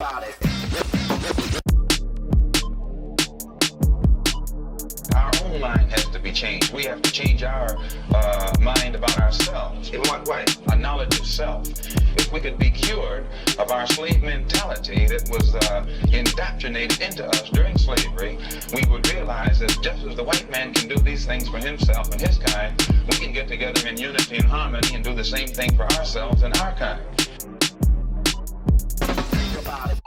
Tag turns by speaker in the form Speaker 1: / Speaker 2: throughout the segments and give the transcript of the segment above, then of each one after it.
Speaker 1: about it.
Speaker 2: Our own mind has to be changed. We have to change our mind about ourselves.
Speaker 1: In what way?
Speaker 2: A knowledge of self. If we could be cured of our slave mentality that was indoctrinated into us during slavery, we would realize that just as the white man can do these things for himself and his kind, we can get together in unity and harmony and do the same thing for ourselves and our kind.
Speaker 1: Think about it.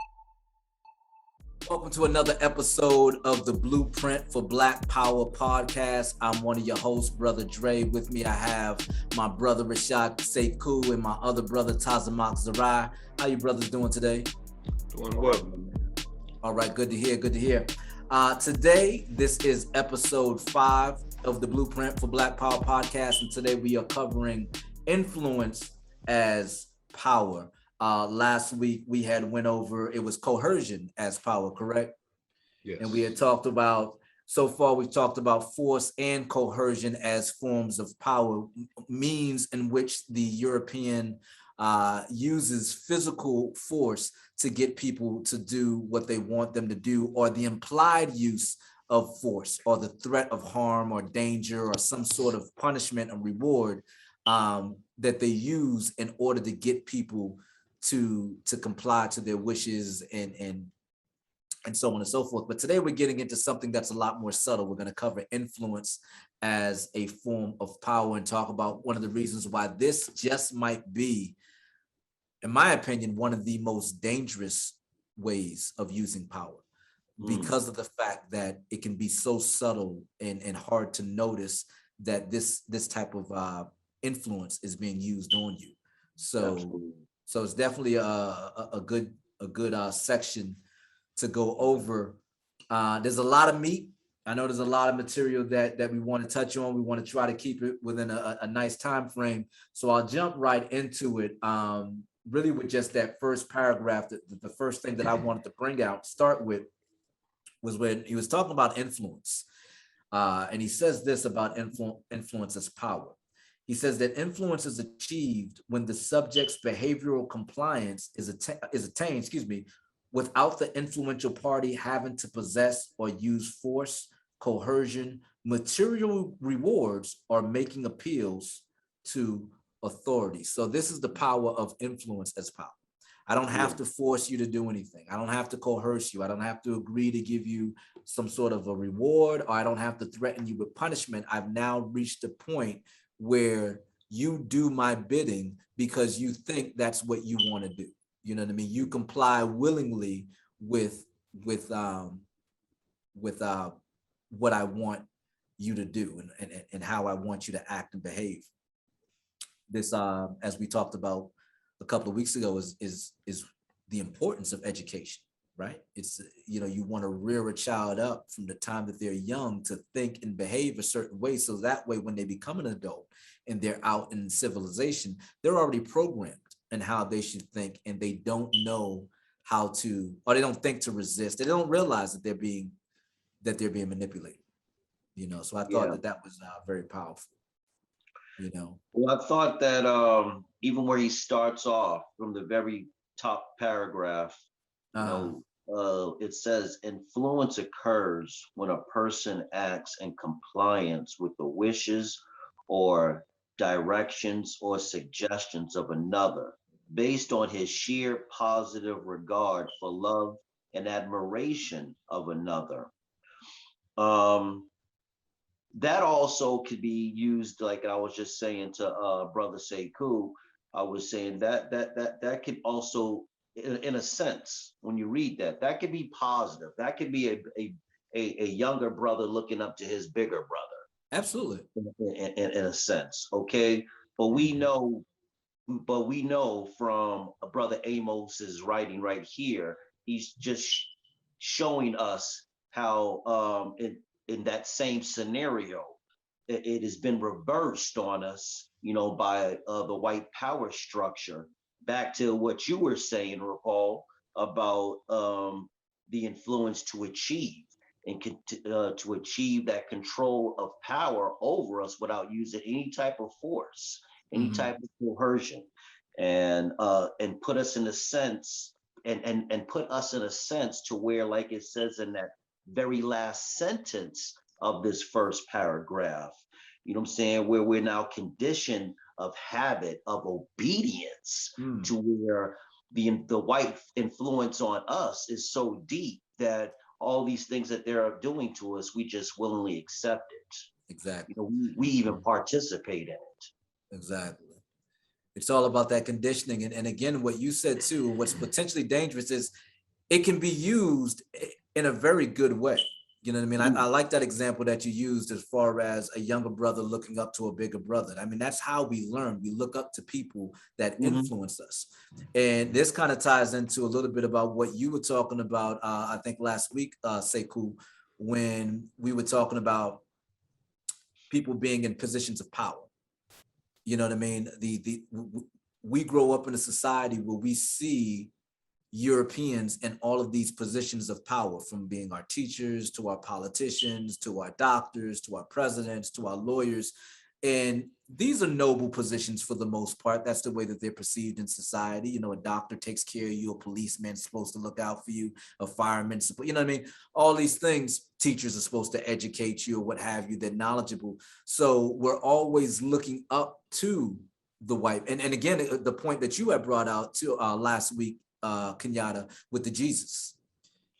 Speaker 3: Welcome to another episode of the Blueprint for Black Power podcast. I'm one of your hosts, Brother Dre. With me, I have my brother Rashad Sekou and my other brother Tazamak Zarai. How you brothers doing today?
Speaker 4: Doing well.
Speaker 3: All right, good to hear, good to hear. Today, this is episode 5 of the Blueprint for Black Power podcast, and today we are covering influence as power. Last week we had went over, it was coercion as power, correct?
Speaker 4: Yes.
Speaker 3: And we had talked about, so far we've talked about force and coercion as forms of power, means in which the European uses physical force to get people to do what they want them to do, or the implied use of force, or the threat of harm or danger or some sort of punishment and reward that they use in order to get people to comply to their wishes and so on and so forth. But today we're getting into something that's a lot more subtle. We're going to cover influence as a form of power and talk about one of the reasons why this just might be, in my opinion, one of the most dangerous ways of using power, because of the fact that it can be so subtle and hard to notice that this type of influence is being used on you. So it's definitely a good section to go over. There's a lot of meat. I know there's a lot of material that we want to touch on. We want to try to keep it within a nice time frame. So I'll jump right into it. Really with just that first paragraph, the first thing that I wanted to start with was when he was talking about influence. And he says this about influence as power. He says that influence is achieved when the subject's behavioral compliance is attained, without the influential party having to possess or use force, coercion, material rewards, or making appeals to authority. So this is the power of influence as power. I don't have to force you to do anything. I don't have to coerce you. I don't have to agree to give you some sort of a reward, or I don't have to threaten you with punishment. I've now reached a point where you do my bidding because you think that's what you want to do. You know what I mean? You comply willingly with what I want you to do and how I want you to act and behave. This, as we talked about a couple of weeks ago, is the importance of education, right? It's, you want to rear a child up from the time that they're young to think and behave a certain way, so that way when they become an adult and they're out in civilization, they're already programmed in how they should think, and they don't know how to, or they don't think to resist. They don't realize that they're being manipulated. So I thought that was very powerful.
Speaker 4: Well, I thought that even where he starts off from the very top paragraph, it says influence occurs when a person acts in compliance with the wishes or directions or suggestions of another based on his sheer positive regard for love and admiration of another. That also could be used, like I was just saying to Brother Sekou, I was saying that could also, in a sense, when you read that could be positive. That could be a younger brother looking up to his bigger brother.
Speaker 3: Absolutely.
Speaker 4: In a sense, okay. But we know from Brother Amos's writing right here, he's just showing us how in that same scenario, it has been reversed on us, by the white power structure. Back to what you were saying, Rapal, about the influence to achieve and to achieve that control of power over us without using any type of force, any type of coercion, and put us in a sense and put us in a sense to where, like it says in that very last sentence of this first paragraph, you know what I'm saying, where we're now conditioned of habit, of obedience,
Speaker 3: Mm,
Speaker 4: to where the white influence on us is so deep that all these things that they're doing to us, we just willingly accept it. You
Speaker 3: exactly,
Speaker 4: know, we even participate in it.
Speaker 3: exactly. It's all about that conditioning. And again, what you said too, what's potentially dangerous is it can be used in a very good way. You know what I mean? I like that example that you used as far as a younger brother looking up to a bigger brother. I mean, that's how we learn. We look up to people that
Speaker 4: Mhm.
Speaker 3: influence us. And this kind of ties into a little bit about what you were talking about, I think last week, Sekou, when we were talking about people being in positions of power. You know what I mean? We grow up in a society where we see Europeans in all of these positions of power, from being our teachers to our politicians, to our doctors, to our presidents, to our lawyers. And these are noble positions for the most part. That's the way that they're perceived in society. You know, a doctor takes care of you, a policeman's supposed to look out for you, a fireman, you know what I mean? All these things, teachers are supposed to educate you or what have you, they're knowledgeable. So we're always looking up to the white. And again, the point that you had brought out to last week, Kenyatta, with the Jesus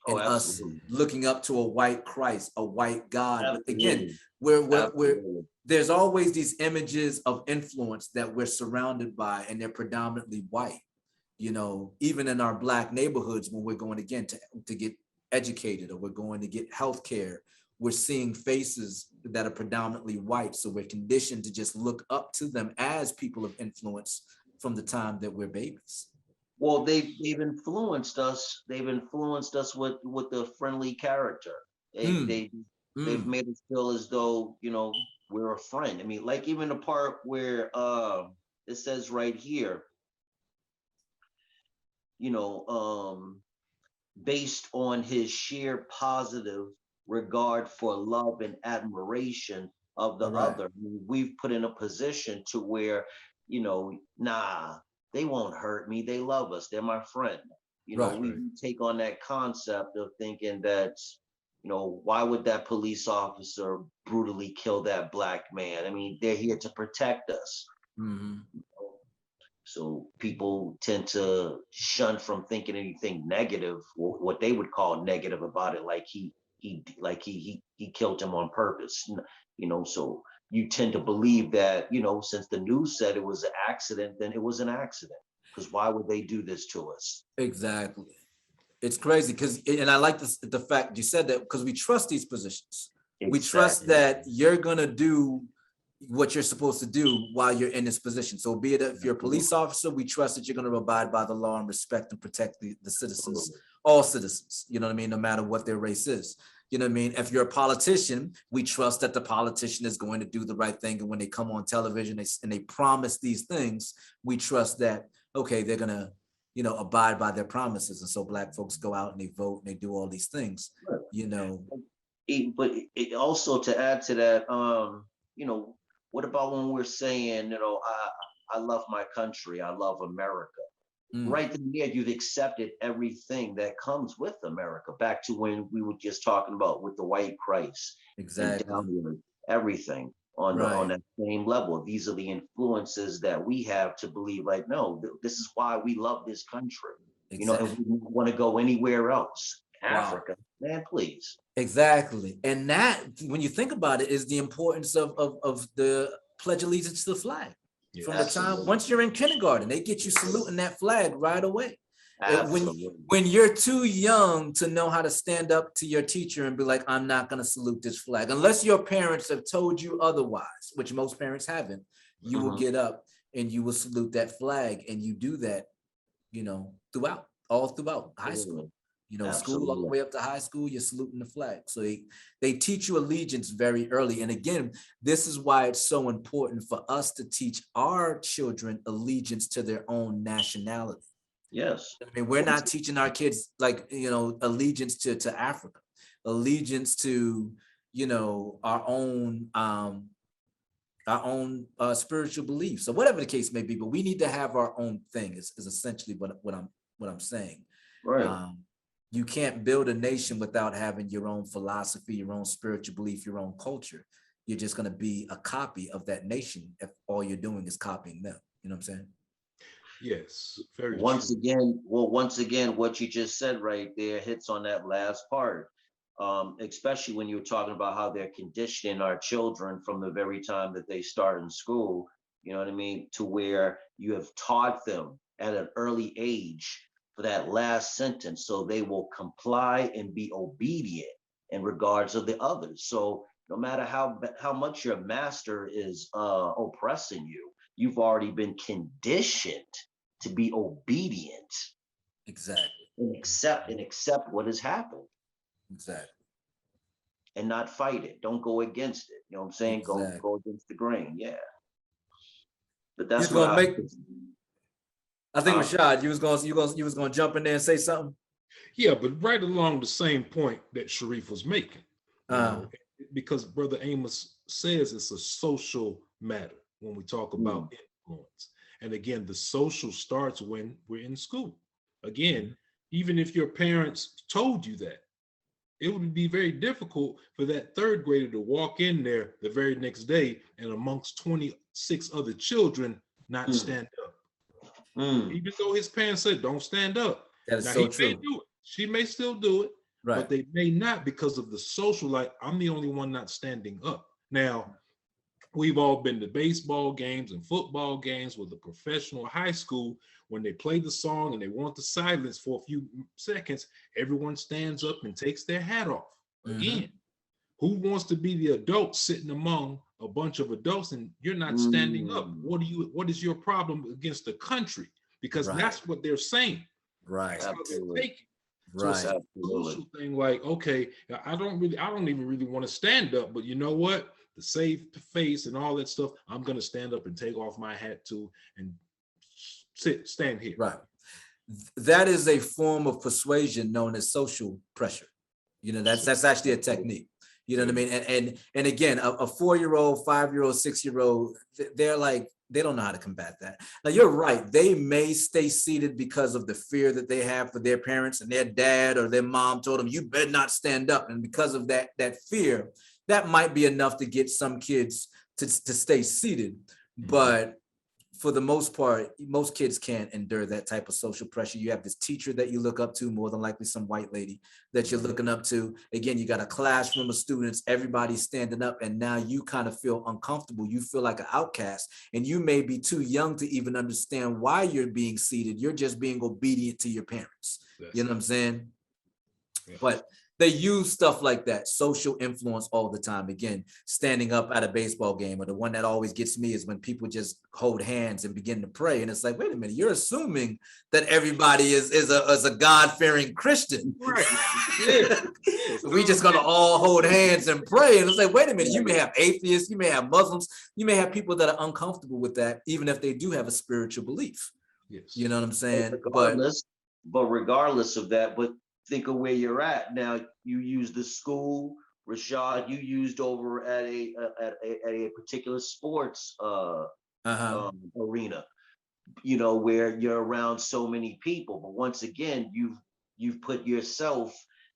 Speaker 4: Oh,
Speaker 3: and us
Speaker 4: absolutely.
Speaker 3: looking up to a white Christ, a white God. But again,
Speaker 4: Absolutely.
Speaker 3: we're
Speaker 4: Absolutely.
Speaker 3: there's always these images of influence that we're surrounded by, and they're predominantly white. You know, even in our Black neighborhoods, when we're going again to get educated or we're going to get health care, we're seeing faces that are predominantly white. So we're conditioned to just look up to them as people of influence from the time that we're babies.
Speaker 4: Well, they've influenced us. They've influenced us with the friendly character. They
Speaker 3: Mm,
Speaker 4: they they've
Speaker 3: mm,
Speaker 4: made us feel as though, you know, we're a friend. I mean, like even the part where it says right here, you know, based on his sheer positive regard for love and admiration of the
Speaker 3: all right.
Speaker 4: other. I mean, we've put in a position to where, you know, nah, they won't hurt me. They love us. They're my friend. You know,
Speaker 3: Right.
Speaker 4: we take on that concept of thinking that, you know, why would that police officer brutally kill that black man? I mean, they're here to protect us.
Speaker 3: Hmm.
Speaker 4: So people tend to shun from thinking anything negative, or what they would call negative about it, like he killed him on purpose. You know, so you tend to believe that, you know, since the news said it was an accident, then it was an accident. Because why would they do this to us?
Speaker 3: Exactly. It's crazy because, and I like this, the fact you said that, because we trust these positions. We trust
Speaker 4: Exactly.
Speaker 3: that you're gonna do what you're supposed to do while you're in this position. So be it if you're a police officer, we trust that you're gonna abide by the law and respect and protect the citizens,
Speaker 4: Absolutely.
Speaker 3: all citizens, you know what I mean, no matter what their race is. You know what I mean? If you're a politician, we trust that the politician is going to do the right thing. And when they come on television and they promise these things, we trust that, okay, they're gonna, you know, abide by their promises. And so Black folks go out and they vote and they do all these things, you know.
Speaker 4: But it also, to add to that, you know, what about when we're saying, you know, I love my country, I love America.
Speaker 3: Mm,
Speaker 4: Right then, yeah, you've accepted everything that comes with America. Back to when we were just talking about with the white Christ and
Speaker 3: exactly.
Speaker 4: down here, everything on
Speaker 3: Right.
Speaker 4: that same level. These are the influences that we have to believe, like, no, this is why we love this country, you know, and
Speaker 3: Exactly.
Speaker 4: we don't want to go anywhere else.
Speaker 3: Wow.
Speaker 4: Africa, man, please.
Speaker 3: Exactly. And that, when you think about it, is the importance of the Pledge Allegiance to the flag. From the time,
Speaker 4: Absolutely.
Speaker 3: once you're in kindergarten, they get you saluting that flag right away. When
Speaker 4: Absolutely.
Speaker 3: you're too young to know how to stand up to your teacher and be like, I'm not going to salute this flag, unless your parents have told you otherwise, which most parents haven't, you will
Speaker 4: Mhm.
Speaker 3: get up and you will salute that flag. And you do that, you know, all throughout high school.
Speaker 4: Absolutely.
Speaker 3: You know, school all the
Speaker 4: Absolutely.
Speaker 3: way up to high school, you're saluting the flag. So they teach you allegiance very early. And again, this is why it's so important for us to teach our children allegiance to their own nationality.
Speaker 4: Yes.
Speaker 3: I mean, we're not teaching our kids, like, you know, allegiance to Africa, allegiance to, you know, our own spiritual beliefs or whatever the case may be. But we need to have our own thing. Is essentially what I'm saying.
Speaker 4: Right.
Speaker 3: You can't build a nation without having your own philosophy, your own spiritual belief, your own culture. You're just going to be a copy of that nation if all you're doing is copying them. You know what I'm saying?
Speaker 1: Yes, very
Speaker 4: Once
Speaker 1: true.
Speaker 4: again, what you just said right there hits on that last part. Especially when you're talking about how they're conditioning our children from the very time that they start in school, you know what I mean? To where you have taught them at an early age for that last sentence, so they will comply and be obedient in regards of the others. So no matter how much your master is oppressing you, you've already been conditioned to be obedient
Speaker 3: Exactly.
Speaker 4: and accept what has happened
Speaker 3: Exactly.
Speaker 4: and not fight it. Don't go against it. You know what I'm saying?
Speaker 3: Exactly.
Speaker 4: Go against the grain. Yeah. But
Speaker 3: You was
Speaker 4: that's what
Speaker 3: gonna
Speaker 4: I
Speaker 3: make. I think
Speaker 4: uh,
Speaker 3: Rashad, you was gonna jump in there and say something.
Speaker 1: Yeah, but right along the same point that Sharif was making, you know, because Brother Amos says it's a social matter when we talk about influence. And again, the social starts when we're in school. Again, even if your parents told you that, it would be very difficult for that third grader to walk in there the very next day and amongst 26 other children not stand up. Even though his parents said, don't stand up.
Speaker 3: That is
Speaker 1: Now,
Speaker 3: so
Speaker 1: he may
Speaker 3: true.
Speaker 1: do it. She may still do it,
Speaker 3: Right.
Speaker 1: but they may not because of the social, like, I'm the only one not standing up. Now, we've all been to baseball games and football games with a professional high school. When they play the song and they want the silence for a few seconds, everyone stands up and takes their hat off. Again, who wants to be the adult sitting among a bunch of adults and you're not standing up? What is your problem against the country? Because that's what they're saying.
Speaker 3: Right.
Speaker 1: That's how they're taking.
Speaker 3: Right.
Speaker 1: So it's a social thing, like, okay, I don't even really want to stand up, but you know what? To save face and all that stuff, I'm gonna stand up and take off my hat too and stand here.
Speaker 3: Right. That is a form of persuasion known as social pressure. You know, that's actually a technique. You know what I mean? And again, a 4-year-old, 5-year-old, 6-year-old, they're like, they don't know how to combat that. Now, you're right. They may stay seated because of the fear that they have for their parents, and their dad or their mom told them, you better not stand up. And because of that fear, that might be enough to get some kids to stay seated. But for the most part, most kids can't endure that type of social pressure. You have this teacher that you look up to, more than likely some white lady that you're looking up to. Again, you got a classroom of students, everybody's standing up, and now you kind of feel uncomfortable. You feel like an outcast, and you may be too young to even understand why you're being seated. You're just being obedient to your parents. You know what I'm saying? But they use stuff like that, social influence, all the time. Again, standing up at a baseball game, or the one that always gets me is when people just hold hands and begin to pray. And it's like, wait a minute, you're assuming that everybody is a God-fearing Christian.
Speaker 1: Right.
Speaker 3: We just gonna all hold hands and pray. And it's like, wait a minute, you may have atheists, you may have Muslims, you may have people that are uncomfortable with that, even if they do have a spiritual belief.
Speaker 1: Yes.
Speaker 3: You know what I'm saying?
Speaker 4: But regardless of that, but think of where you're at now. You use the school, Rashad. You used over at a particular sports arena. You know, where you're around so many people. But once again, you've put yourself.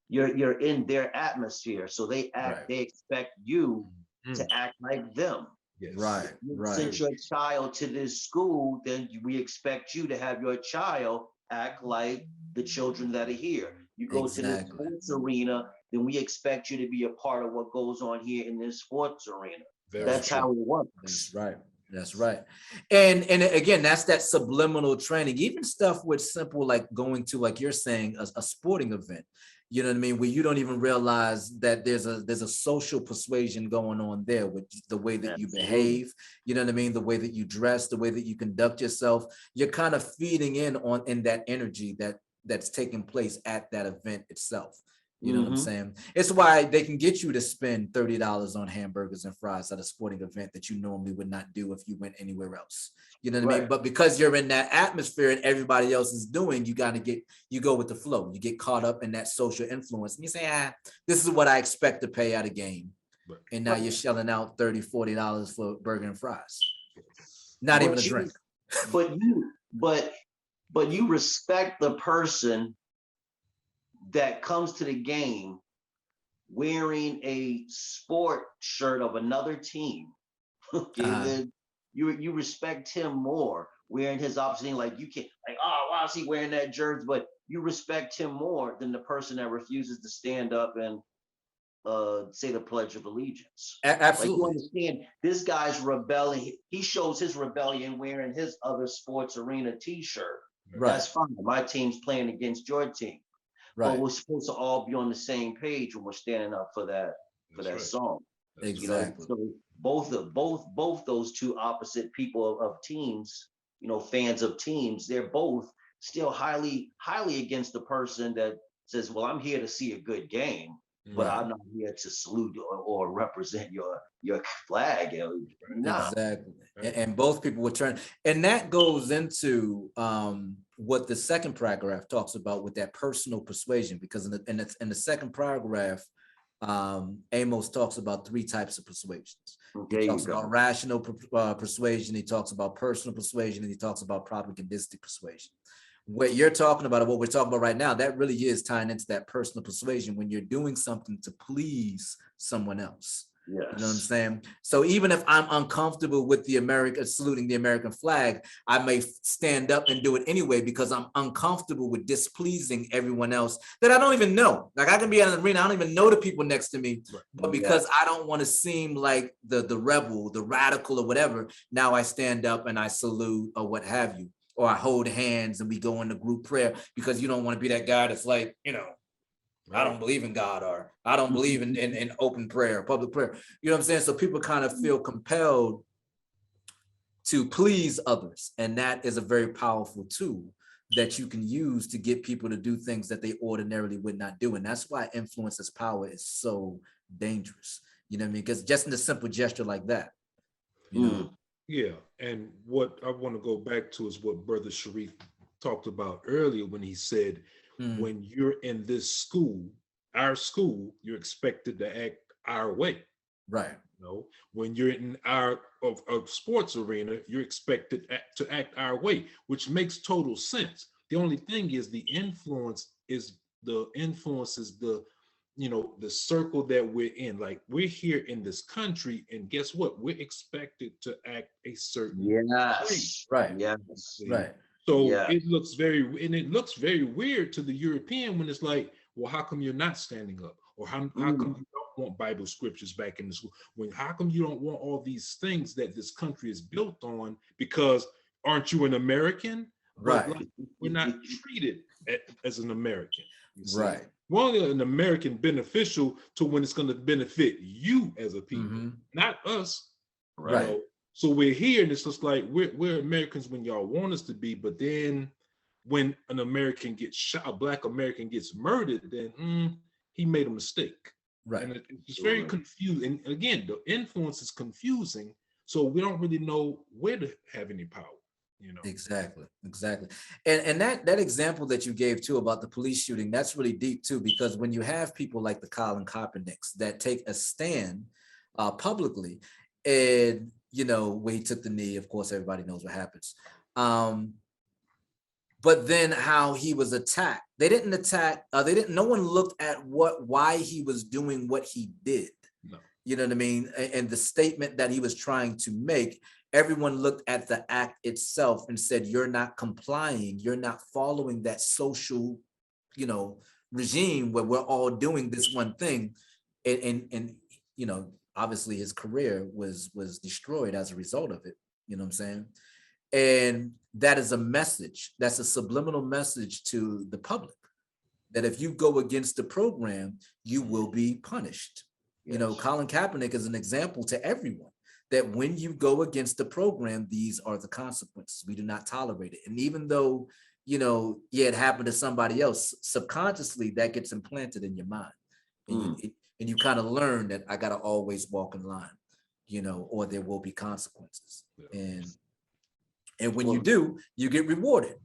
Speaker 4: You're in their atmosphere, so they expect you to act like them.
Speaker 1: Yes.
Speaker 3: Right.
Speaker 4: Send your child to this school, then we expect you to have your child act like the children that are here. You go to the sports arena, then we expect you to be a part of what goes on here in this sports arena. That's how it works.
Speaker 3: That's right. That's right. And again, that's that subliminal training, even stuff with simple, like going to, like you're saying, a sporting event. You know what I mean? Where you don't even realize that there's a social persuasion going on there with the way that you behave. You know what I mean? The way that you dress, the way that you conduct yourself. You're kind of feeding in that energy that's taking place at that event itself. You know what I'm saying? It's why they can get you to spend $30 on hamburgers and fries at a sporting event that you normally would not do if you went anywhere else. You know what I mean? But because you're in that atmosphere and everybody else is doing, you go with the flow. You get caught up in that social influence and you say, this is what I expect to pay at a game. And now you're shelling out $30, $40 for burger and fries. Not even a drink.
Speaker 4: But you respect the person that comes to the game wearing a sport shirt of another team, okay, then you respect him more wearing his opposite team. Like you can't like, oh, why is he wearing that jersey? But you respect him more than the person that refuses to stand up and say the Pledge of Allegiance. Like you
Speaker 3: Absolutely.
Speaker 4: understand, this guy's rebelling. He shows his rebellion wearing his other sports arena T-shirt.
Speaker 3: Right.
Speaker 4: That's fine. My team's playing against your team, but
Speaker 3: Right.
Speaker 4: we're supposed to all be on the same page when we're standing up for that
Speaker 1: That's right.
Speaker 4: song.
Speaker 1: That's
Speaker 4: You know,
Speaker 3: Exactly.
Speaker 4: so both those two opposite people of teams, you know, fans of teams, they're both still highly against the person that says, well, I'm here to see a good game, but
Speaker 3: Right.
Speaker 4: I'm not here to salute or represent your flag. Nah.
Speaker 3: Exactly.
Speaker 1: Right.
Speaker 3: And both people would turn, and that goes into what the second paragraph talks about with that personal persuasion, because in the second paragraph, Amos talks about 3 types of persuasions.
Speaker 4: There
Speaker 3: He
Speaker 4: you
Speaker 3: talks
Speaker 4: go.
Speaker 3: about rational persuasion, he talks about personal persuasion, and he talks about propagandistic persuasion. What you're talking about, or what we're talking about right now, that really is tying into that personal persuasion when you're doing something to please someone else.
Speaker 4: Yes.
Speaker 3: You know what I'm saying? So even if I'm uncomfortable with saluting the American flag, I may stand up and do it anyway because I'm uncomfortable with displeasing everyone else that I don't even know. Like I can be in an arena, I don't even know the people next to me,
Speaker 1: Right.
Speaker 3: but because I don't want to seem like the rebel, the radical or whatever, now I stand up and I salute or what have you, or I hold hands and we go into group prayer because you don't want to be that guy that's like, you know, I don't believe in God, or I don't believe in open prayer, public prayer. You know what I'm saying? So people kind of feel compelled to please others. And that is a very powerful tool that you can use to get people to do things that they ordinarily would not do. And that's why influence as power is so dangerous. You know what I mean? Because just in a simple gesture like that, you know.
Speaker 1: Yeah, and what I want to go back to is what Brother Sharif talked about earlier when he said, when you're in this school, our school, you're expected to act our way.
Speaker 3: Right.
Speaker 1: You know, when you're in our of sports arena, you're expected to act our way, which makes total sense. The only thing is the influence is the you know, the circle that we're in. Like we're here in this country, and guess what? We're expected to act a certain way.
Speaker 4: Yes.
Speaker 3: Right.
Speaker 4: Yes.
Speaker 3: Right.
Speaker 1: So
Speaker 4: Yeah.
Speaker 1: it looks very weird to the European when it's like, well, how come you're not standing up? Or how come you don't want Bible scriptures back in the school? How come you don't want all these things that this country is built on? Because aren't you an American?
Speaker 3: Right.
Speaker 1: But like, we're not treated as an American. You see?
Speaker 3: Right.
Speaker 1: We're only an American beneficial to when it's going to benefit you as a people, not us.
Speaker 3: Right.
Speaker 1: You know? So we're here, and it's just like we're Americans when y'all want us to be, but then when an American gets shot, a Black American gets murdered, then he made a mistake.
Speaker 3: Right.
Speaker 1: And it's very confusing. And again, the influence is confusing, so we don't really know where to have any power. You know.
Speaker 3: Exactly. And that example that you gave too about the police shooting, that's really deep too, because when you have people like the Colin Kaepernicks that take a stand publicly, and you know, where he took the knee, of course, everybody knows what happens. But then how he was attacked. No one looked at why he was doing what he did.
Speaker 1: No.
Speaker 3: You know what I mean? And the statement that he was trying to make, everyone looked at the act itself and said, you're not complying, you're not following that social, you know, regime where we're all doing this one thing. And you know, obviously his career was destroyed as a result of it. You know what I'm saying? And that is a message. That's a subliminal message to the public that if you go against the program, you will be punished. Yes. You know, Colin Kaepernick is an example to everyone that when you go against the program, these are the consequences. We do not tolerate it. And even though, you know, yeah, it happened to somebody else, subconsciously that gets implanted in your mind. And you kind of learn that I got to always walk in line, you know, or there will be consequences. And when you do, you get rewarded.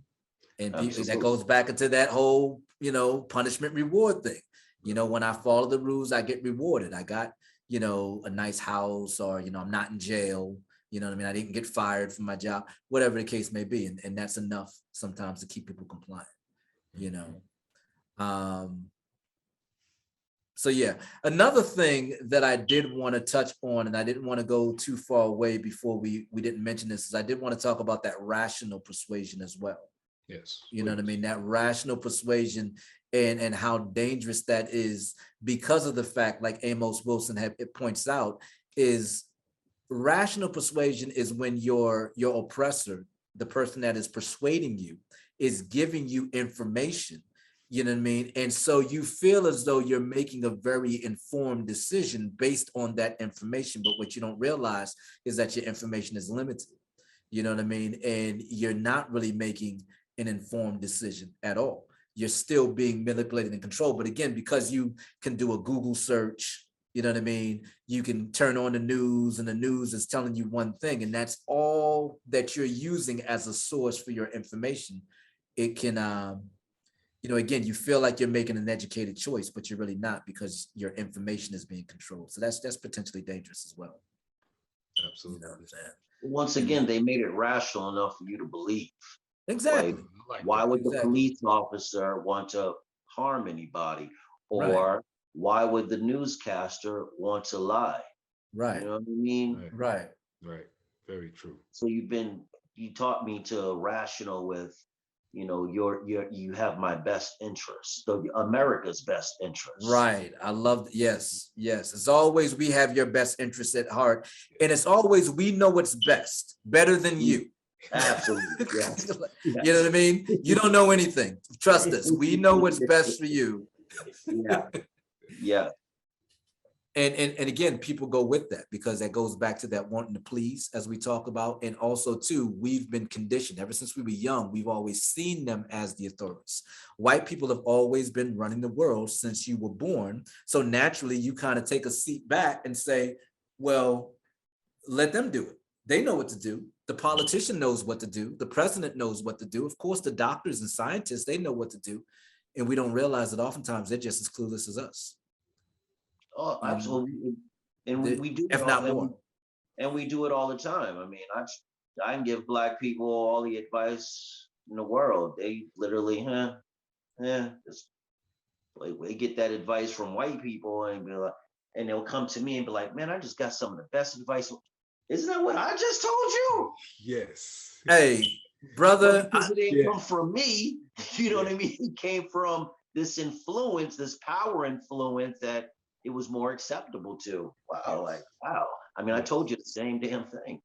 Speaker 3: And that goes back into that whole, you know, punishment reward thing. You know, when I follow the rules, I get rewarded. I got, you know, a nice house, or, you know, I'm not in jail. You know what I mean? I didn't get fired from my job, whatever the case may be. And that's enough sometimes to keep people compliant, you know. So yeah, another thing that I did want to touch on, and I didn't want to go too far away before we didn't mention this, is I did want to talk about that rational persuasion as well.
Speaker 1: Yes.
Speaker 3: You know what I
Speaker 1: please.
Speaker 3: mean? That rational persuasion and how dangerous that is because of the fact, like Amos Wilson it points out, is rational persuasion is when your oppressor, the person that is persuading you, is giving you information. You know what I mean? And so you feel as though you're making a very informed decision based on that information. But what you don't realize is that your information is limited. You know what I mean? And you're not really making an informed decision at all. You're still being manipulated and controlled. But again, because you can do a Google search, you know what I mean? You can turn on the news and the news is telling you one thing, and that's all that you're using as a source for your information. It can, you know, again, you feel like you're making an educated choice, but you're really not because your information is being controlled. So that's potentially dangerous as well. You
Speaker 1: Absolutely.
Speaker 3: know what I'm saying?
Speaker 4: Once again, they made it rational enough for you to believe.
Speaker 3: Exactly.
Speaker 4: Like,
Speaker 1: I like
Speaker 4: why
Speaker 1: that.
Speaker 4: would the
Speaker 3: Exactly.
Speaker 4: police officer want to harm anybody?
Speaker 3: Right.
Speaker 4: Or why would the newscaster want to lie?
Speaker 3: Right.
Speaker 4: You know what I mean?
Speaker 1: Right.
Speaker 3: Right.
Speaker 1: Right. Very true.
Speaker 4: So you taught me to rational with, you know, you have my best interest, so America's best interest.
Speaker 3: Right. I love, yes, yes. It's always we have your best interests at heart. And it's always we know what's best, better than you.
Speaker 4: Absolutely. Yes.
Speaker 3: You know what I mean? You don't know anything. Trust us. We know what's best for you.
Speaker 4: Yeah. Yeah.
Speaker 3: And again, people go with that because that goes back to that wanting to please, as we talk about. And also too, we've been conditioned ever since we were young. We've always seen them as the authorities. White people have always been running the world since you were born. So naturally you kind of take a seat back and say, well, let them do it. They know what to do. The politician knows what to do. The president knows what to do. Of course, the doctors and scientists, they know what to do. And we don't realize that oftentimes they're just as clueless as us.
Speaker 4: Oh, absolutely. And we do it
Speaker 3: if
Speaker 4: all,
Speaker 3: not more.
Speaker 4: and we do it all the time. I mean, I can give Black people all the advice in the world. They literally, just like we get that advice from white people and be like, and they'll come to me and be like, man, I just got some of the best advice. Isn't that what I just told you?
Speaker 1: Yes.
Speaker 3: Hey, brother,
Speaker 4: Because it didn't
Speaker 1: yeah.
Speaker 4: come from me. You know what I mean? It came from this influence, this power influence that it was more acceptable to. Wow, like, wow. I mean, I told you the same damn thing.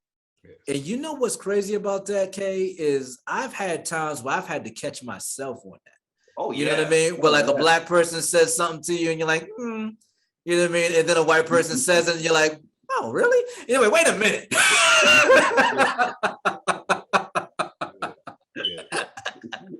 Speaker 3: and you know what's crazy about that, Kay, is I've had times where I've had to catch myself on that.
Speaker 4: Oh,
Speaker 3: You
Speaker 4: yeah.
Speaker 3: know what I mean? Where like a Black person says something to you and you're like, you know what I mean? And then a white person says it and you're like, oh, really? Anyway, wait a minute.
Speaker 1: Yeah.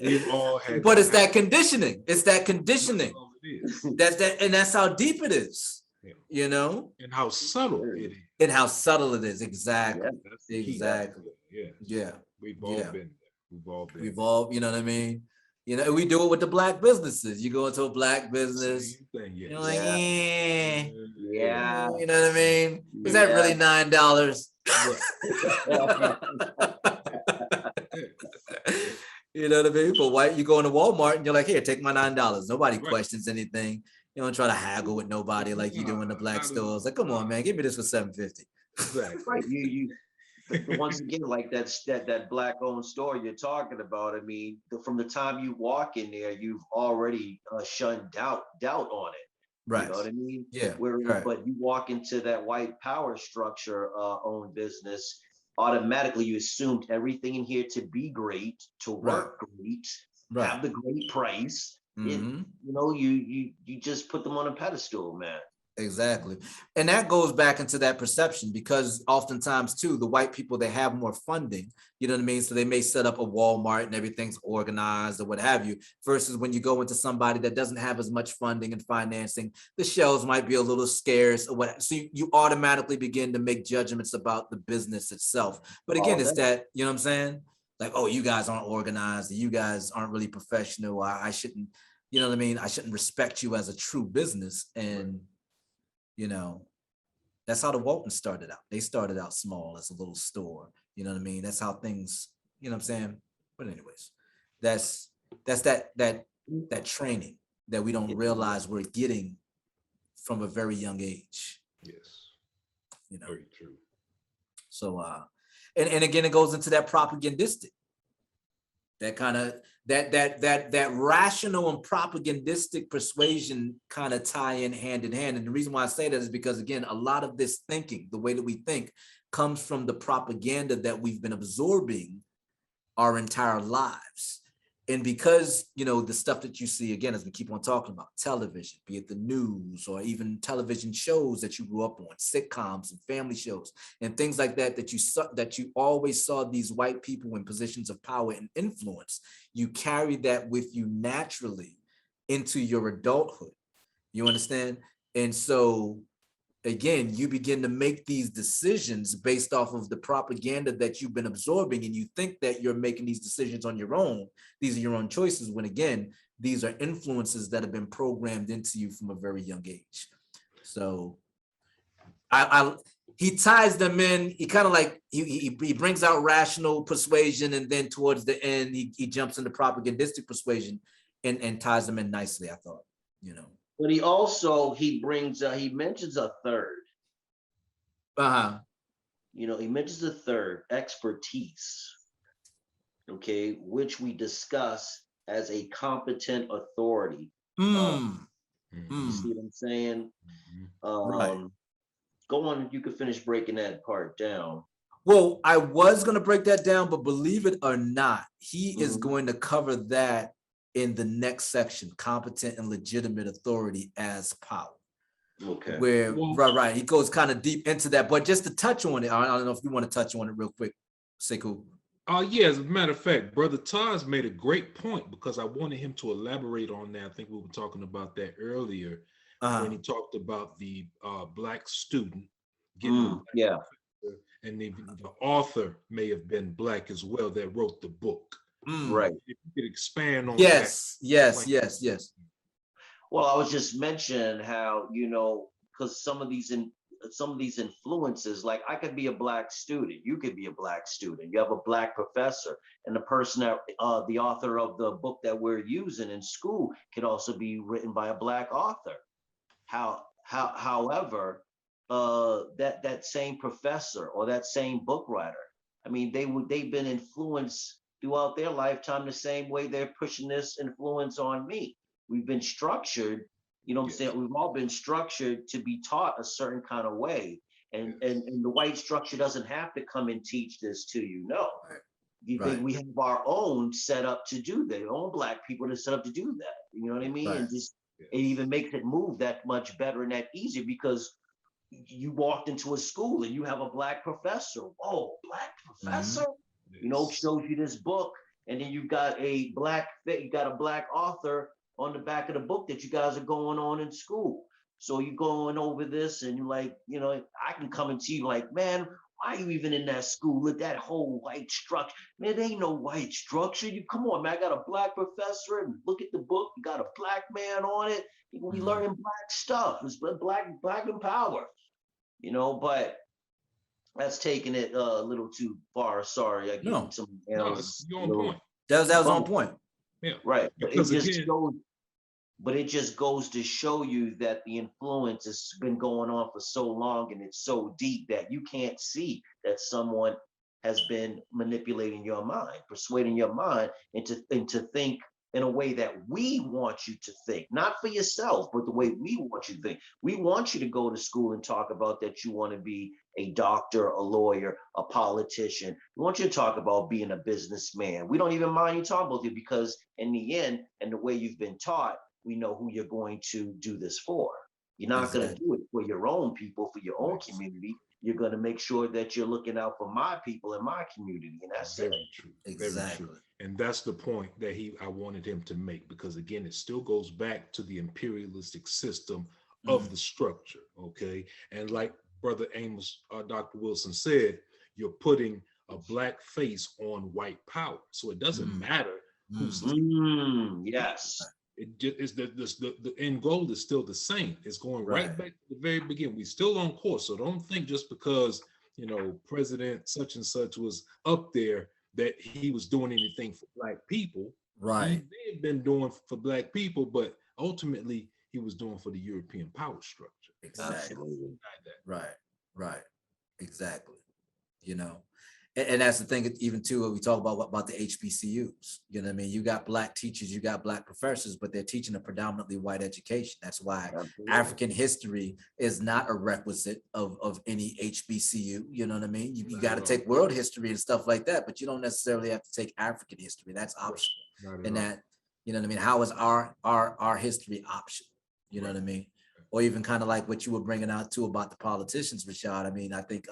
Speaker 1: We've all had.
Speaker 3: But it's that conditioning. It's that conditioning.
Speaker 1: That's all it is.
Speaker 3: That's that, and that's how deep it is.
Speaker 1: Yeah.
Speaker 3: You know,
Speaker 1: And how subtle it is.
Speaker 3: and how subtle it is. Exactly.
Speaker 1: That's the key.
Speaker 3: Exactly.
Speaker 1: Yeah.
Speaker 3: Yeah.
Speaker 1: We've all
Speaker 3: Yeah.
Speaker 1: been there. We've all been.
Speaker 3: We've all, you know what I mean? You know, we do it with the Black businesses. You go into a Black business,
Speaker 1: Same thing, yes.
Speaker 3: you're like, eh.
Speaker 4: Yeah.
Speaker 3: You know what I mean? Is that really $9? You know what I mean? But white, you go into Walmart and you're like, here, take my $9. Nobody
Speaker 1: Right.
Speaker 3: questions anything. You don't try to haggle with nobody like you do in the Black
Speaker 1: Not at
Speaker 3: stores. Like, come on, man, give me this for $7.50.
Speaker 1: Exactly.
Speaker 4: Right. Once again, like that Black owned store you're talking about. I mean, from the time you walk in there, you've already shunned doubt on it.
Speaker 3: Right.
Speaker 4: You know what I mean?
Speaker 3: Yeah.
Speaker 4: Where,
Speaker 3: right.
Speaker 4: but you walk into that white power structure owned business, automatically you assumed everything in here to be great, to work great,
Speaker 3: Right.
Speaker 4: have the great price.
Speaker 3: Mhm.
Speaker 4: You know, you just put them on a pedestal, man.
Speaker 3: Exactly. And that goes back into that perception because oftentimes too, the white people, they have more funding, you know what I mean? So they may set up a Walmart and everything's organized or what have you, versus when you go into somebody that doesn't have as much funding and financing, the shelves might be a little scarce or what. So you automatically begin to make judgments about the business itself. But again, it's that, you know what I'm saying? Like, oh, you guys aren't organized. You guys aren't really professional. I shouldn't, you know what I mean? I shouldn't respect you as a true business. And you know, that's how the Waltons started out. They started out small as a little store. You know what I mean? That's how things, you know what I'm saying? But anyways, that's that training. that we don't realize we're getting from a very young age,
Speaker 1: Yes,
Speaker 3: you know?
Speaker 1: very true.
Speaker 3: So, and again, it goes into that propagandistic, that kind of, that rational and propagandistic persuasion kind of tie in hand in hand. And the reason why I say that is because, again, a lot of this thinking, the way that we think, comes from the propaganda that we've been absorbing our entire lives. And because, you know, the stuff that you see, again, as we keep on talking about television, be it the news or even television shows that you grew up on, sitcoms and family shows and things like that, that you saw, that you always saw these white people in positions of power and influence, you carry that with you naturally into your adulthood. You understand? And so, again, you begin to make these decisions based off of the propaganda that you've been absorbing, and you think that you're making these decisions on your own. These are your own choices, when again, these are influences that have been programmed into you from a very young age. So he ties them in. He kind of like, he brings out rational persuasion, and then towards the end, he jumps into propagandistic persuasion and ties them in nicely, I thought, you know.
Speaker 4: But he also, he mentions a third. You know, he mentions a third, expertise, okay, which we discuss as a competent authority. You see what I'm saying?
Speaker 3: Right.
Speaker 4: Go on, you can finish breaking that part down.
Speaker 3: Well, I was going to break that down, but believe it or not, he is going to cover that in the next section, competent and legitimate authority as power.
Speaker 4: Okay.
Speaker 3: Where, right, he goes kind of deep into that, but just to touch on it, I don't know if you want to touch on it real quick, Sekou.
Speaker 1: Yeah, as a matter of fact, Brother Taz made a great point, because I wanted him to elaborate on that. I think we were talking about that earlier when he talked about the Black student getting
Speaker 4: yeah,
Speaker 1: and the author may have been Black as well that wrote the book.
Speaker 4: right.
Speaker 1: If you could expand on
Speaker 3: yes.
Speaker 4: Well, I was just mentioning how, you know, because some of these influences, like I could be a Black student, you could be a Black student, you have a Black professor, and the person that the author of the book that we're using in school could also be written by a Black author. However, that same professor or that same book writer, I mean, they've been influenced throughout their lifetime the same way they're pushing this influence on me. We've been structured, you know what I'm saying? We've all been structured to be taught a certain kind of way. And the white structure doesn't have to come and teach this to you. No. We have our own set up to do that, our own Black people that set up to do that. You know what I mean? And just it even makes it move that much better and that easier, because you walked into a school and you have a Black professor. Whoa, Black professor? You know, shows you this book, and then you got a Black author on the back of the book that you guys are going on in school. So you're going over this, and you're like, you know, I can come and see you like, man, why are you even in that school? Look, that whole white structure. Man, there ain't no white structure. You come on, man. I got a Black professor, and look at the book. You got a Black man on it. You're gonna be learning Black stuff. It's Black in power. You know, but that's taking it a little too far. Sorry, I gave some else.
Speaker 1: You're on point.
Speaker 3: That was on point.
Speaker 1: Yeah,
Speaker 4: right.
Speaker 1: Because
Speaker 4: it just goes to show you that the influence has been going on for so long, and it's so deep that you can't see that someone has been manipulating your mind, persuading your mind into think in a way that we want you to think, not for yourself, but the way we want you to think. We want you to go to school and talk about that you want to be a doctor, a lawyer, a politician. We want you to talk about being a businessman. We don't even mind you talking about it, because in the end, and the way you've been taught, we know who you're going to do this for. You're not going to do it for your own people, for your own community. You're going to make sure that you're looking out for my people in my community, and that's
Speaker 1: very true. Very true. And that's the point that I wanted him to make, because again, it still goes back to the imperialistic system of the structure. Okay, and like Brother Amos, Dr. Wilson said, you're putting a Black face on white power, so it doesn't matter who's.
Speaker 4: Yes.
Speaker 1: It just is the end goal is still the same. It's going right back to the very beginning. We're still on course. So don't think just because, you know, President such and such was up there that he was doing anything for Black people.
Speaker 3: Right.
Speaker 1: He may have been doing for Black people, but ultimately he was doing for the European power structure.
Speaker 3: Exactly.
Speaker 4: Absolutely.
Speaker 1: Deny that.
Speaker 3: Right. Exactly. You know, and that's the thing, even too, when we talk about the HBCUs, you know what I mean? You got Black teachers, you got Black professors, but they're teaching a predominantly white education. That's why
Speaker 4: Absolutely.
Speaker 3: African history is not a requisite of any HBCU. You know what I mean? You
Speaker 1: Not
Speaker 3: got to
Speaker 1: at
Speaker 3: take world history and stuff like that, but you don't necessarily have to take African history. That's optional.
Speaker 1: Not at
Speaker 3: And
Speaker 1: all.
Speaker 3: that, you know what I mean? How is our history optional? You know what I mean? Or even kind of like what you were bringing out too about the politicians, Rashad. I mean, I think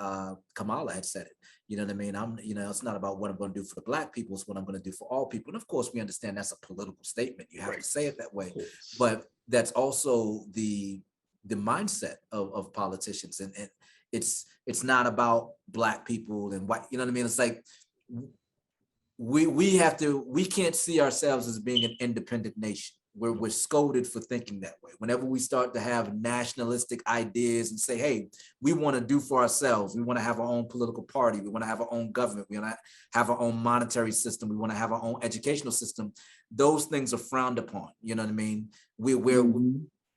Speaker 3: Kamala had said it. You know what I mean? It's not about what I'm going to do for the Black people, it's what I'm going to do for all people. And of course, we understand that's a political statement. You have
Speaker 1: Right.
Speaker 3: to say it that way.
Speaker 1: Of course.
Speaker 3: But that's also the mindset of politicians. And it's not about Black people and white, you know what I mean? It's like we can't see ourselves as being an independent nation. We're scolded for thinking that way. Whenever we start to have nationalistic ideas and say, hey, we want to do for ourselves, we want to have our own political party, we want to have our own government, we want to have our own monetary system, we want to have our own educational system, those things are frowned upon. You know what I mean?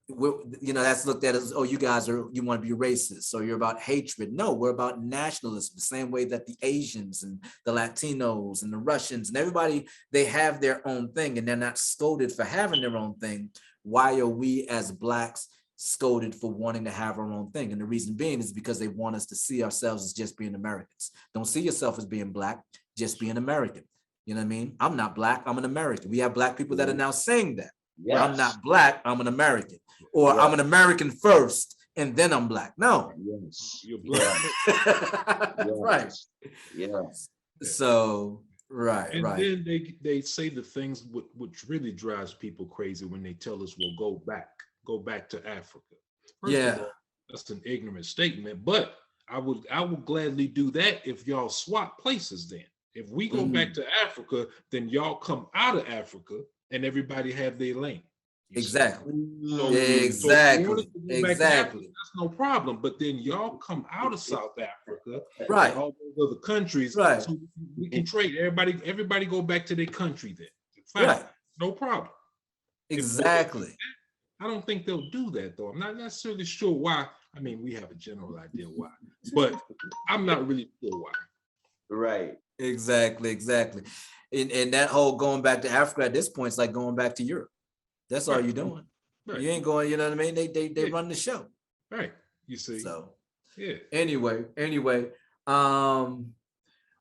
Speaker 3: That's looked at as, oh, you want to be racist, so you're about hatred. No, we're about nationalism, the same way that the Asians and the Latinos and the Russians and everybody, they have their own thing and they're not scolded for having their own thing. Why are we as Blacks scolded for wanting to have our own thing? And the reason being is because they want us to see ourselves as just being Americans. Don't see yourself as being Black, just be an American. You know what I mean? I'm not Black, I'm an American. We have Black people that are now saying that.
Speaker 4: Yes.
Speaker 3: I'm not Black, I'm an American. Or
Speaker 4: Yes.
Speaker 3: I'm an American first, and then I'm Black. No.
Speaker 4: Yes.
Speaker 1: You're Black.
Speaker 3: Right.
Speaker 4: Yes.
Speaker 3: So, right.
Speaker 1: And then they say the things which really drives people crazy when they tell us, well, go back to Africa. First of all, that's an ignorant statement, but I would gladly do that if y'all swap places then. If we go back to Africa, then y'all come out of Africa and everybody have their lane.
Speaker 3: Exactly.
Speaker 1: So
Speaker 3: Exactly.
Speaker 1: Exactly. That's no problem. But then y'all come out of South Africa,
Speaker 3: Right.
Speaker 1: and all those other countries,
Speaker 3: Right.
Speaker 1: so we can trade. Everybody go back to their country then. Fine.
Speaker 3: Right.
Speaker 1: No problem.
Speaker 3: Exactly.
Speaker 1: I don't think they'll do that though. I'm not necessarily sure why. I mean, we have a general idea why, but I'm not really sure why.
Speaker 4: Right.
Speaker 3: Exactly. And that whole going back to Africa at this point is like going back to Europe. That's all
Speaker 1: Right.
Speaker 3: you're doing.
Speaker 1: Right.
Speaker 3: You ain't going, you know what I mean? They run the show.
Speaker 1: Right. You see.
Speaker 3: So
Speaker 1: Yeah.
Speaker 3: anyway.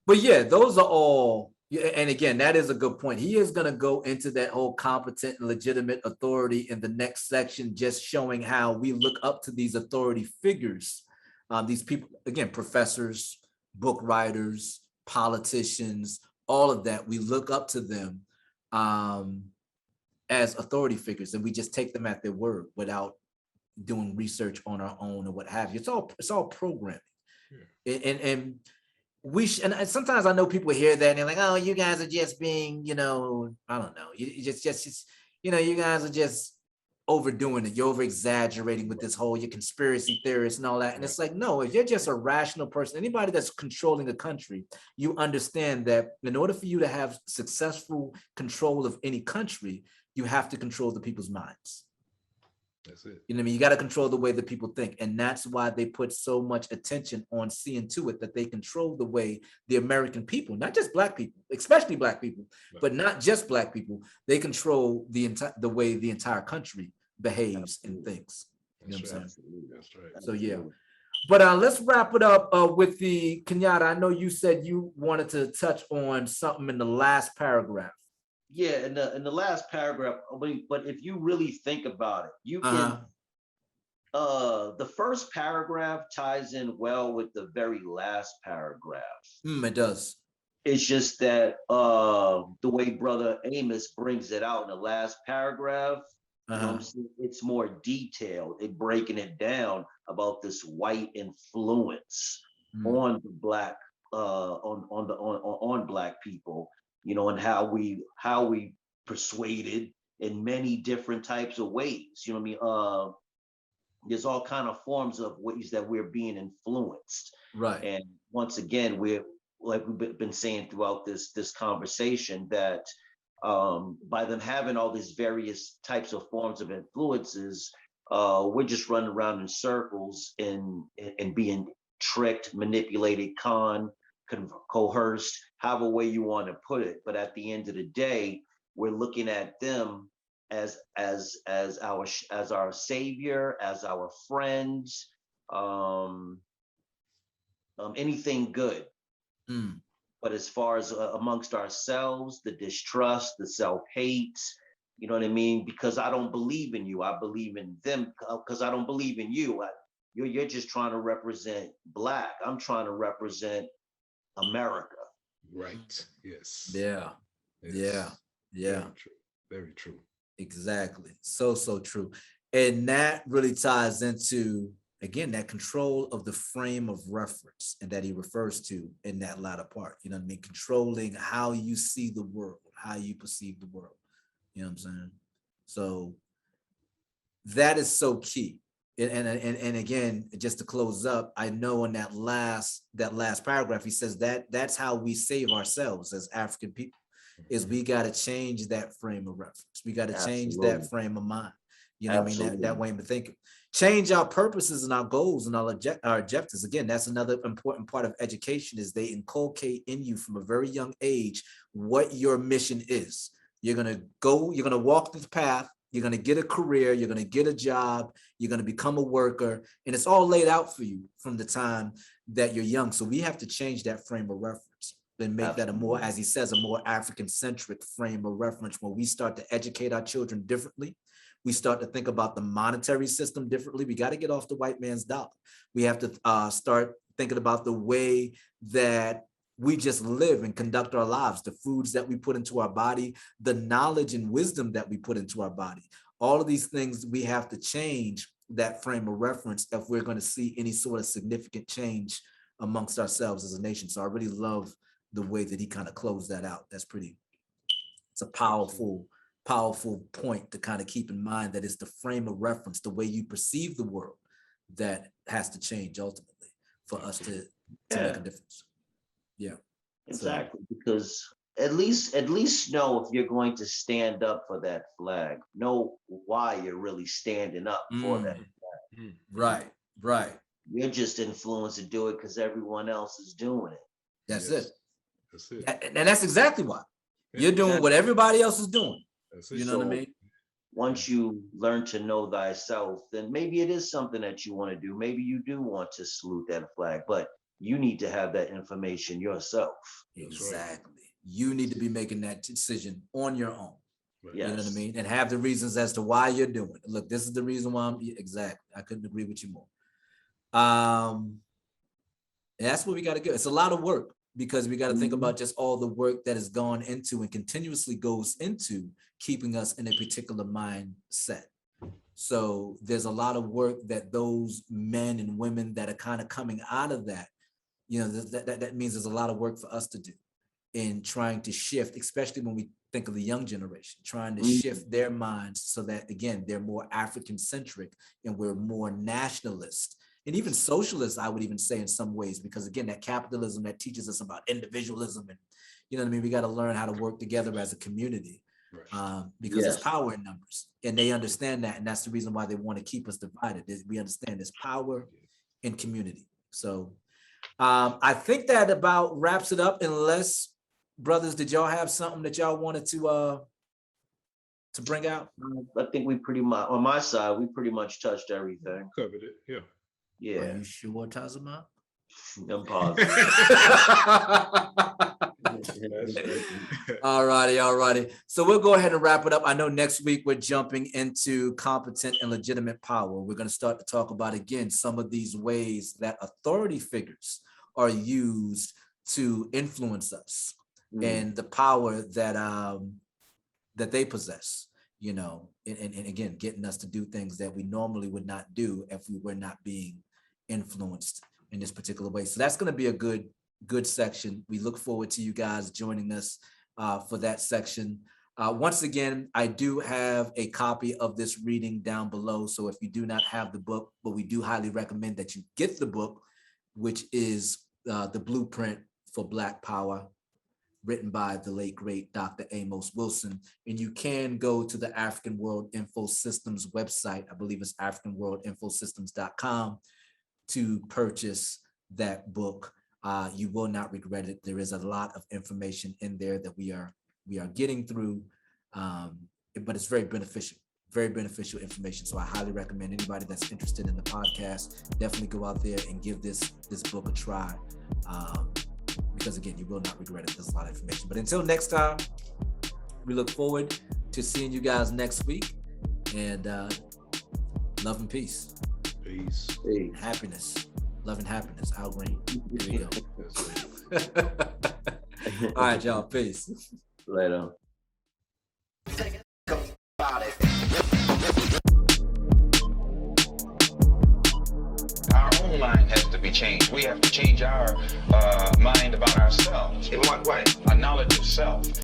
Speaker 3: But yeah, those are all, and again, that is a good point. He is going to go into that whole competent and legitimate authority in the next section, just showing how we look up to these authority figures. These people, again, professors, book writers, politicians, all of that, we look up to them as authority figures, and we just take them at their word without doing research on our own or what have you. It's all programming. Yeah. And and sometimes I know people hear that and they're like, oh, you guys are just being, I don't know, you just you guys are just overdoing it. You're over exaggerating with this whole, your conspiracy theorists and all that. And it's like, no, if you're just a rational person, anybody that's controlling a country, you understand that in order for you to have successful control of any country, you have to control the people's minds.
Speaker 1: That's it.
Speaker 3: You know what I mean? You got to control the way that people think. And that's why they put so much attention on seeing to it that they control the way the American people, not just Black people, especially Black people, right, but not just Black people, they control the way the entire country behaves and thinks. You know what I'm saying?
Speaker 1: That's right.
Speaker 3: So yeah. But let's wrap it up with the Kenyatta. I know you said you wanted to touch on something in the last paragraph.
Speaker 4: Yeah, in the last paragraph, but if you really think about it, you can the first paragraph ties in well with the very last paragraph.
Speaker 3: It does.
Speaker 4: It's just that the way Brother Amos brings it out in the last paragraph, it's more detailed. It breaking it down about this white influence on the Black on Black people. And how we persuaded in many different types of ways. You know what I mean? There's all kind of forms of ways that we're being influenced.
Speaker 3: Right.
Speaker 4: And once again, we're like we've been saying throughout this conversation that by them having all these various types of forms of influences, we're just running around in circles and being tricked, manipulated, coerced, however way you want to put it. But at the end of the day, we're looking at them as our savior, as our friends, anything good.
Speaker 3: Mm.
Speaker 4: But as far as amongst ourselves, the distrust, the self-hate, you know what I mean? Because I don't believe in you, I believe in them. Because I don't believe in you, you're just trying to represent Black. I'm trying to represent America.
Speaker 1: Right. Yes.
Speaker 3: Yeah.
Speaker 1: Yes.
Speaker 3: Yeah.
Speaker 1: Very true. Very true.
Speaker 3: Exactly. So true. And that really ties into, again, that control of the frame of reference, and that he refers to in that latter part. You know what I mean? Controlling how you see the world, how you perceive the world. You know what I'm saying? So that is so key. And again, just to close up, I know in that last paragraph, he says that that's how we save ourselves as African people, is we got to change that frame of reference. We got to change that frame of mind. You know what I mean? That way of thinking. Change our purposes and our goals and our objectives. Again, that's another important part of education, is they inculcate in you from a very young age what your mission is. You're going to walk this path. You're going to get a career, you're going to get a job, you're going to become a worker, and it's all laid out for you from the time that you're young. So we have to change that frame of reference and make that a more, as he says, a more African-centric frame of reference, where we start to educate our children differently. We start to think about the monetary system differently. We got to get off the white man's dollar. We have to start thinking about the way that we just live and conduct our lives, the foods that we put into our body, the knowledge and wisdom that we put into our body. All of these things, we have to change that frame of reference if we're going to see any sort of significant change amongst ourselves as a nation. So I really love the way that he kind of closed that out. It's a powerful point to kind of keep in mind, that it's the frame of reference, the way you perceive the world, that has to change ultimately for us to make a difference. Yeah,
Speaker 4: exactly. Because at least know, if you're going to stand up for that flag, know why you're really standing up for that flag.
Speaker 3: Right.
Speaker 4: You're just influenced to do it because everyone else is doing it.
Speaker 3: That's it.
Speaker 1: And
Speaker 3: that's exactly why. You're doing what everybody else is doing. You know what I mean?
Speaker 4: Once you learn to know thyself, then maybe it is something that you want to do. Maybe you do want to salute that flag, but you need to have that information yourself.
Speaker 3: Exactly. You need to be making that decision on your own.
Speaker 4: Yes.
Speaker 3: You know what I mean? And have the reasons as to why you're doing it. Look, this is the reason why exactly. I couldn't agree with you more. And that's what we got to get. It's a lot of work, because we got to think about just all the work that has gone into and continuously goes into keeping us in a particular mindset. So there's a lot of work that those men and women that are kind of coming out of that, you know, that means there's a lot of work for us to do in trying to shift, especially when we think of the young generation, trying to shift their minds so that, again, they're more African-centric and we're more nationalist and even socialist, I would even say, in some ways, because again, that capitalism that teaches us about individualism, and you know what I mean, we got to learn how to work together as a community, because there's power in numbers, and they understand that, and that's the reason why they want to keep us divided. We understand there's power in community. So I think that about wraps it up. Unless, brothers, did y'all have something that y'all wanted to bring out?
Speaker 4: I think we pretty much, on my side, we pretty much touched everything.
Speaker 1: Covered it, yeah.
Speaker 4: Yeah.
Speaker 3: Are you sure, Tazama?
Speaker 4: I'm positive.
Speaker 3: All righty. So we'll go ahead and wrap it up. I know next week we're jumping into competent and legitimate power. We're going to start to talk about, again, some of these ways that authority figures are used to influence us and the power that that they possess, you know, and again, getting us to do things that we normally would not do if we were not being influenced in this particular way. So that's going to be a good section. We look forward to you guys joining us for that section. Once again, I do have a copy of this reading down below. So if you do not have the book, but we do highly recommend that you get the book, which is The Blueprint for Black Power, written by the late, great Dr. Amos Wilson. And you can go to the African World Info Systems website, I believe it's africanworldinfosystems.com, to purchase that book. You will not regret it. There is a lot of information in there that we are getting through, but it's very beneficial information. So I highly recommend anybody that's interested in the podcast, definitely go out there and give this book a try. Because again, you will not regret it. There's a lot of information. But until next time, we look forward to seeing you guys next week. And love and peace.
Speaker 1: Peace.
Speaker 3: Happiness. Love and happiness. Al Green. Here we go. All right, y'all. Peace.
Speaker 4: Later.
Speaker 2: Our own mind has to be changed. We have to change our mind about ourselves. In what way? A knowledge of self.